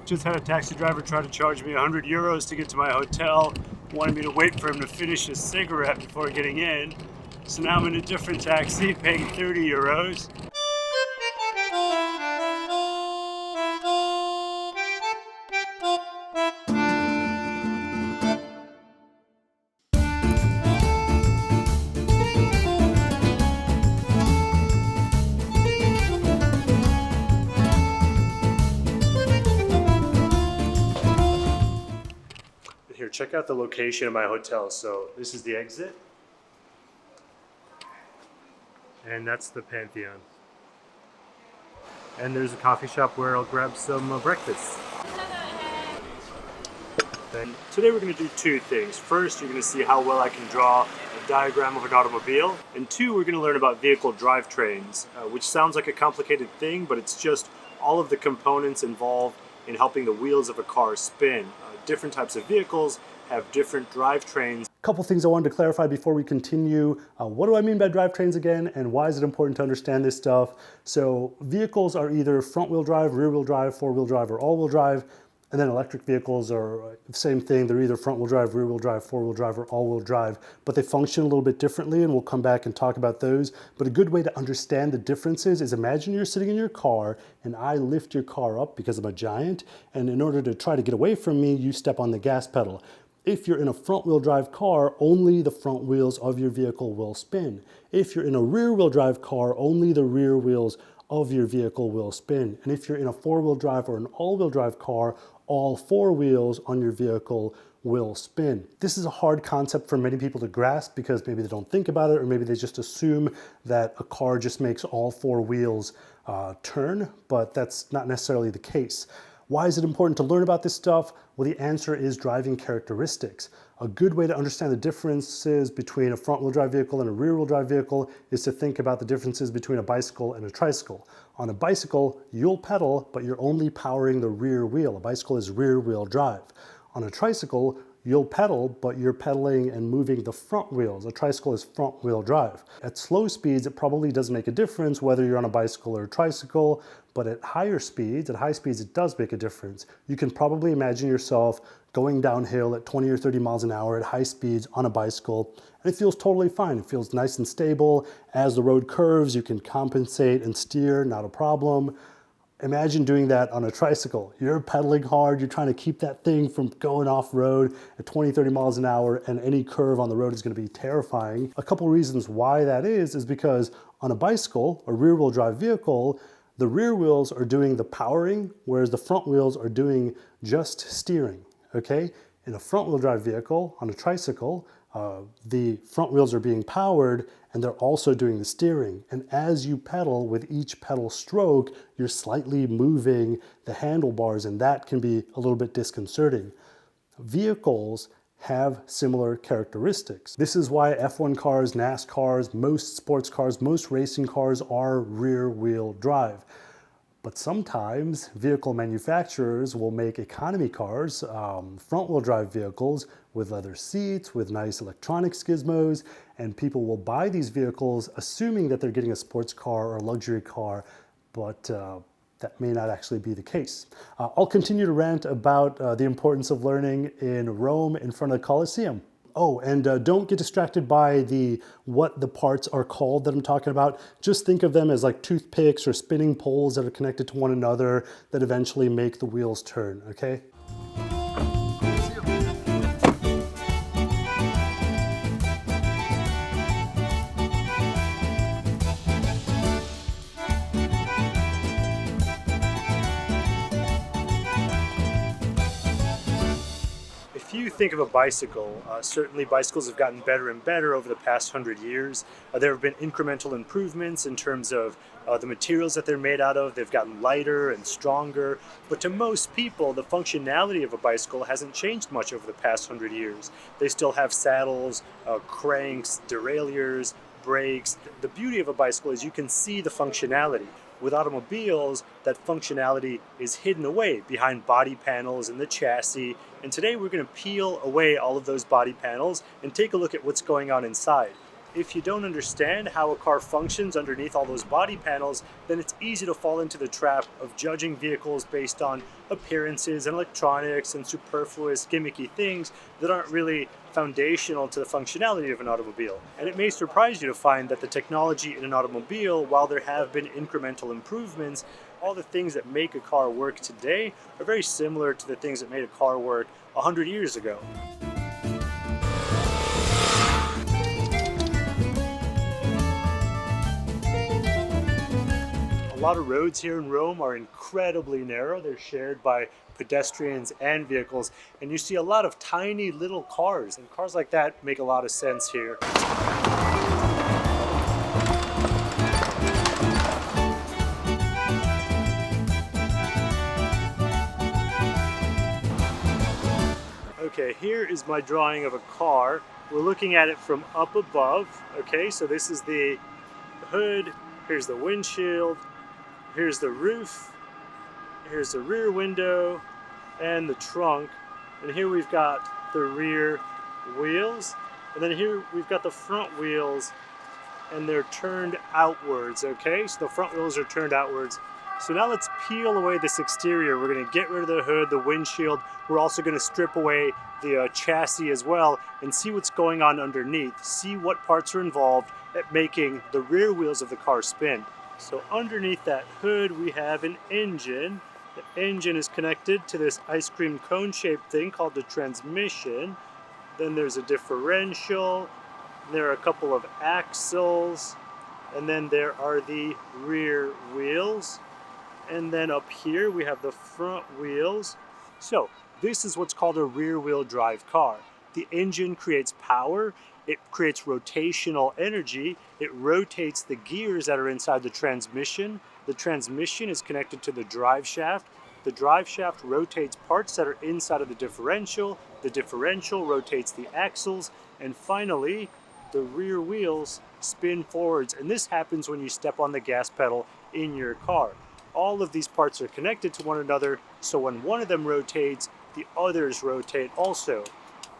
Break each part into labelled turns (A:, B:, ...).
A: Just had a taxi driver try to charge me 100 euros to get to my hotel. Wanted me to wait for him to finish his cigarette before getting in. So now I'm in a different taxi paying 30 euros. Here, check out the location of my hotel. So this is the exit. And that's the Pantheon. And there's a coffee shop where I'll grab some breakfast. Then today we're going to do two things. First, you're going to see how well I can draw a diagram of an automobile. And two, we're going to learn about vehicle drivetrains, which sounds like a complicated thing, but it's just all of the components involved in helping the wheels of a car spin. Different types of vehicles have different drivetrains. Couple things I wanted to clarify before we continue. What do I mean by drivetrains again, and why is it important to understand this stuff? So vehicles are either front-wheel drive, rear-wheel drive, four-wheel drive, or all-wheel drive. And then electric vehicles are the same thing. They're either front-wheel drive, rear-wheel drive, four-wheel drive, or all-wheel drive, but they function a little bit differently, and we'll come back and talk about those. But a good way to understand the differences is imagine you're sitting in your car, and I lift your car up because I'm a giant, and in order to try to get away from me, you step on the gas pedal. If you're in a front-wheel drive car, only the front wheels of your vehicle will spin. If you're in a rear-wheel drive car, only the rear wheels of your vehicle will spin. And if you're in a four-wheel drive or an all-wheel drive car, all four wheels on your vehicle will spin. This is a hard concept for many people to grasp because maybe they don't think about it, or maybe they just assume that a car just makes all four wheels turn, but that's not necessarily the case. Why is it important to learn about this stuff? Well, the answer is driving characteristics. A good way to understand the differences between a front-wheel drive vehicle and a rear-wheel drive vehicle is to think about the differences between a bicycle and a tricycle. On a bicycle, you'll pedal, but you're only powering the rear wheel. A bicycle is rear-wheel drive. On a tricycle, you'll pedal, but you're pedaling and moving the front wheels. A tricycle is front-wheel drive. At slow speeds, it probably doesn't make a difference whether you're on a bicycle or a tricycle, but at higher speeds, at high speeds, it does make a difference. You can probably imagine yourself going downhill at 20 or 30 miles an hour at high speeds on a bicycle, and it feels totally fine. It feels nice and stable. As the road curves, you can compensate and steer, not a problem. Imagine doing that on a tricycle. You're pedaling hard, you're trying to keep that thing from going off road at 20, 30 miles an hour, and any curve on the road is going to be terrifying. A couple reasons why that is because on a bicycle, a rear-wheel drive vehicle, the rear wheels are doing the powering, whereas the front wheels are doing just steering, okay? In a front-wheel drive vehicle, on a tricycle, the front wheels are being powered and they're also doing the steering. And as you pedal, with each pedal stroke, you're slightly moving the handlebars, and that can be a little bit disconcerting. Vehicles have similar characteristics. This is why F1 cars, NASCARs, most sports cars, most racing cars are rear-wheel drive. But sometimes vehicle manufacturers will make economy cars, front-wheel drive vehicles with leather seats, with nice electronic gizmos, and people will buy these vehicles assuming that they're getting a sports car or a luxury car, but that may not actually be the case. I'll continue to rant about the importance of learning in Rome in front of the Colosseum. Oh, and don't get distracted by what the parts are called that I'm talking about. Just think of them as like toothpicks or spinning poles that are connected to one another that eventually make the wheels turn, okay? If you think of a bicycle, certainly bicycles have gotten better and better over the past 100 years. There have been incremental improvements in terms of the materials that they're made out of. They've gotten lighter and stronger. But to most people, the functionality of a bicycle hasn't changed much over the past 100 years. They still have saddles, cranks, derailleurs, brakes. The beauty of a bicycle is you can see the functionality. With automobiles, that functionality is hidden away behind body panels and the chassis. And today we're going to peel away all of those body panels and take a look at what's going on inside. if you don't understand how a car functions underneath all those body panels, then it's easy to fall into the trap of judging vehicles based on appearances and electronics and superfluous gimmicky things that aren't really foundational to the functionality of an automobile. And it may surprise you to find that the technology in an automobile, while there have been incremental improvements, all the things that make a car work today are very similar to the things that made a car work 100 years ago. A lot of roads here in Rome are incredibly narrow. They're shared by pedestrians and vehicles, and you see a lot of tiny little cars, and cars like that make a lot of sense here. Okay, here is my drawing of a car. We're looking at it from up above. Okay, so this is the hood, here's the windshield, here's the roof, here's the rear window, and the trunk. And here we've got the rear wheels. And then here we've got the front wheels, and they're turned outwards, okay? So the front wheels are turned outwards. So now let's peel away this exterior. We're gonna get rid of the hood, the windshield. We're also gonna strip away the chassis as well and see what's going on underneath. See what parts are involved at making the rear wheels of the car spin. So underneath that hood, we have an engine. The engine is connected to this ice cream cone shaped thing called the transmission. Then there's a differential. There are a couple of axles. And then there are the rear wheels. And then up here we have the front wheels. So this is what's called a rear wheel drive car. The engine creates power, it creates rotational energy, it rotates the gears that are inside the transmission. The transmission is connected to the drive shaft. The drive shaft rotates parts that are inside of the differential rotates the axles, and finally the rear wheels spin forwards, and this happens when you step on the gas pedal in your car. All of these parts are connected to one another, so when one of them rotates, the others rotate also.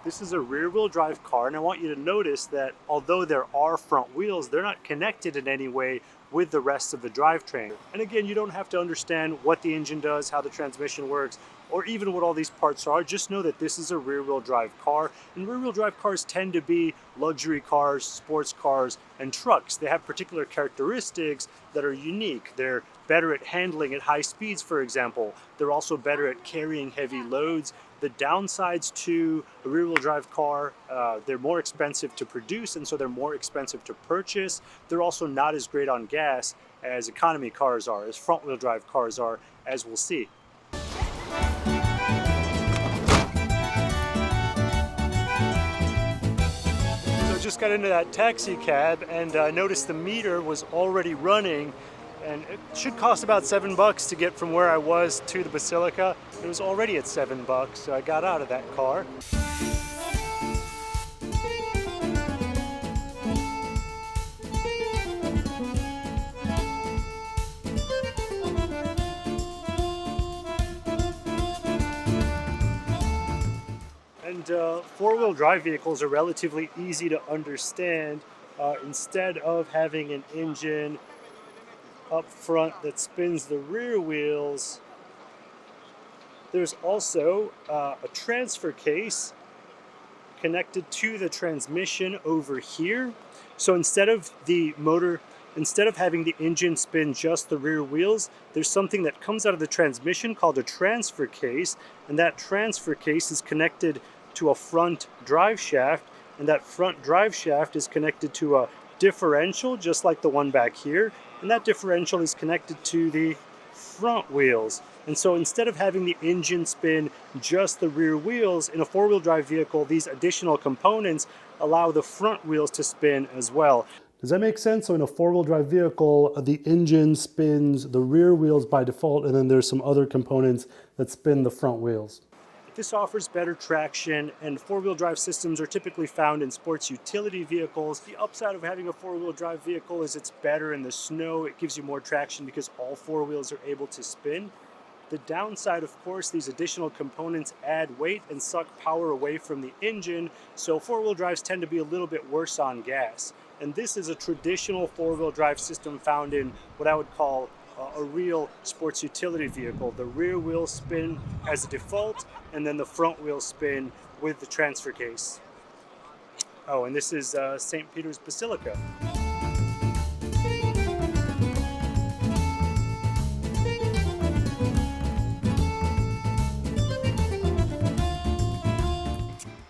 A: This is a rear-wheel drive car, and I want you to notice that although there are front wheels, they're not connected in any way with the rest of the drivetrain. And again, you don't have to understand what the engine does, how the transmission works, or even what all these parts are. Just know that this is a rear-wheel drive car, and rear-wheel drive cars tend to be luxury cars, sports cars, and trucks. They have particular characteristics that are unique. They're better at handling at high speeds, for example. They're also better at carrying heavy loads. The downsides to a rear-wheel drive car, they're more expensive to produce, and so they're more expensive to purchase. They're also not as great on gas as economy cars are, as front-wheel drive cars are, as we'll see. So just got into that taxi cab, and I noticed the meter was already running, and it should cost about $7 to get from where I was to the Basilica. It was already at $7, so I got out of that car. And four-wheel drive vehicles are relatively easy to understand. Instead of having an engine up front that spins the rear wheels, there's also a transfer case connected to the transmission over here. So instead of having the engine spin just the rear wheels, there's something that comes out of the transmission called a transfer case, and that transfer case is connected to a front drive shaft, and that front drive shaft is connected to a differential just like the one back here, and that differential is connected to the front wheels. And so instead of having the engine spin just the rear wheels, in a four-wheel drive vehicle, these additional components allow the front wheels to spin as well. Does that make sense? So in a four-wheel drive vehicle, the engine spins the rear wheels by default, and then there's some other components that spin the front wheels. This offers better traction, and four-wheel drive systems are typically found in sports utility vehicles. The upside of having a four-wheel drive vehicle is it's better in the snow. It gives you more traction because all four wheels are able to spin. The downside, of course, these additional components add weight and suck power away from the engine, so four-wheel drives tend to be a little bit worse on gas. And this is a traditional four-wheel drive system found in what I would call a real sports utility vehicle. The rear wheel spin as a default, and then the front wheel spin with the transfer case. Oh, and this is St. Peter's Basilica.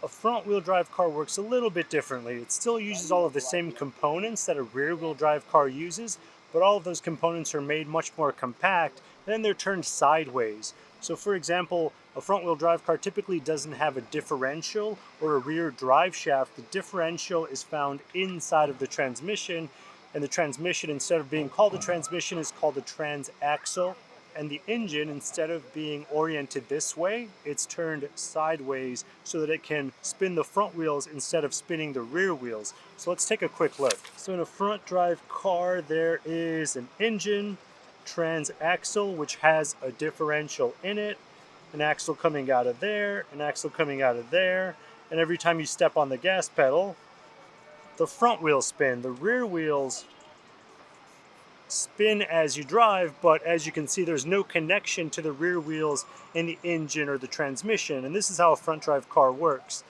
A: A front-wheel drive car works a little bit differently. It still uses all of the same components that a rear-wheel drive car uses, but all of those components are made much more compact, and then they're turned sideways. So for example, a front-wheel drive car typically doesn't have a differential or a rear drive shaft. The differential is found inside of the transmission, and the transmission, instead of being called a transmission, is called a transaxle. And the engine, instead of being oriented this way, it's turned sideways so that it can spin the front wheels instead of spinning the rear wheels. So let's take a quick look. So in a front drive car, there is an engine, transaxle, which has a differential in it, an axle coming out of there, an axle coming out of there, and every time you step on the gas pedal, the front wheels spin. The rear wheels spin as you drive, but as you can see, there's no connection to the rear wheels in the engine or the transmission, and this is how a front drive car works.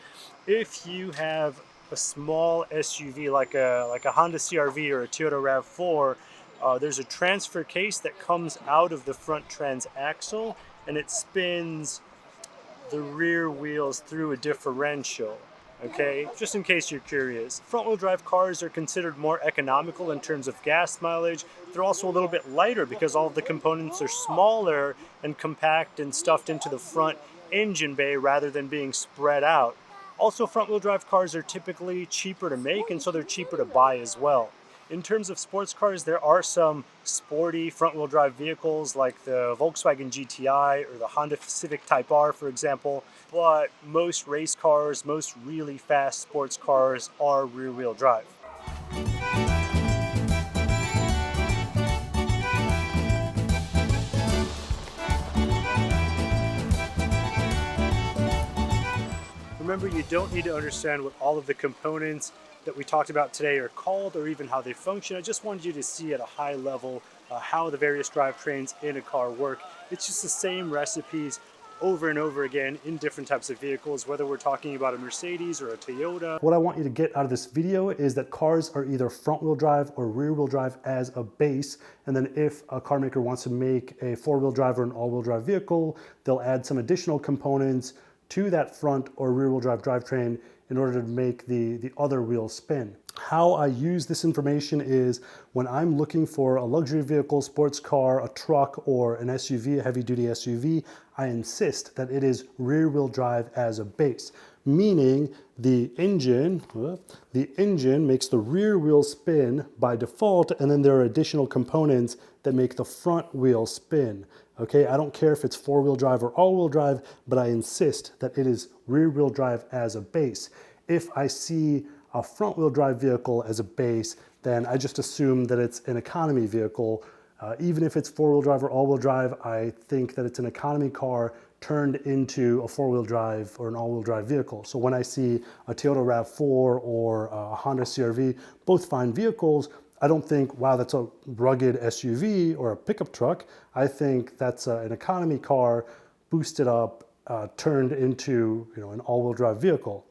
A: If you have a small SUV like a Honda CR-V or a Toyota RAV4, there's a transfer case that comes out of the front transaxle, and it spins the rear wheels through a differential. Okay, just in case you're curious. Front-wheel drive cars are considered more economical in terms of gas mileage. They're also a little bit lighter because all of the components are smaller and compact and stuffed into the front engine bay rather than being spread out. Also, front-wheel drive cars are typically cheaper to make, and so they're cheaper to buy as well. In terms of sports cars, there are some sporty front-wheel drive vehicles like the Volkswagen GTI or the Honda Civic Type R, for example, but most race cars, most really fast sports cars are rear-wheel drive. Remember, you don't need to understand what all of the components that we talked about today are called or even how they function. I just wanted you to see at a high level how the various drivetrains in a car work. It's just the same recipes over and over again in different types of vehicles, whether we're talking about a Mercedes or a Toyota. What I want you to get out of this video is that cars are either front-wheel drive or rear-wheel drive as a base, and then if a car maker wants to make a four-wheel drive or an all-wheel drive vehicle, they'll add some additional components to that front or rear-wheel drive drivetrain in order to make the other wheel spin. How I use this information is when I'm looking for a luxury vehicle, sports car, a truck, or an SUV, a heavy-duty SUV, I insist that it is rear-wheel drive as a base, meaning the engine makes the rear wheel spin by default, and then there are additional components that make the front wheel spin. Okay, I don't care if it's four-wheel drive or all-wheel drive, but I insist that it is rear-wheel drive as a base. If I see a front-wheel drive vehicle as a base, then I just assume that it's an economy vehicle. Even if it's four-wheel drive or all-wheel drive, I think that it's an economy car turned into a four-wheel drive or an all-wheel drive vehicle. So when I see a Toyota RAV4 or a Honda CR-V, both fine vehicles, I don't think, wow, that's a rugged SUV or a pickup truck. I think that's an economy car boosted up, turned into an all-wheel drive vehicle.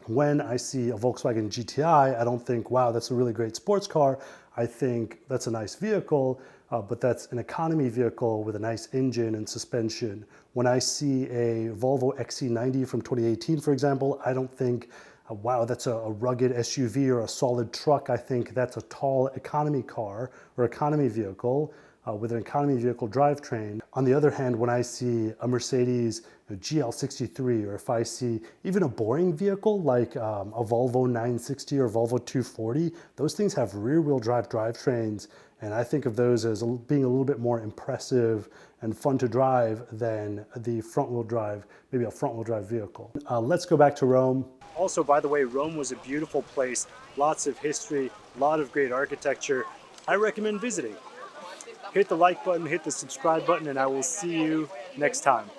A: When I see a Volkswagen GTI, I don't think, wow, that's a really great sports car. I think that's a nice vehicle, but that's an economy vehicle with a nice engine and suspension. When I see a Volvo XC90 from 2018, for example, I don't think, wow, that's a rugged SUV or a solid truck. I think that's a tall economy car or economy vehicle with an economy vehicle drivetrain. On the other hand, when I see a Mercedes GL63, or if I see even a boring vehicle like a Volvo 960 or Volvo 240, those things have rear-wheel drive drivetrains, and I think of those as being a little bit more impressive and fun to drive than the front-wheel drive, maybe a front-wheel drive vehicle. Let's go back to Rome. Also, by the way, Rome was a beautiful place, lots of history, a lot of great architecture. I recommend visiting. hit the like button, hit the subscribe button, and I will see you next time.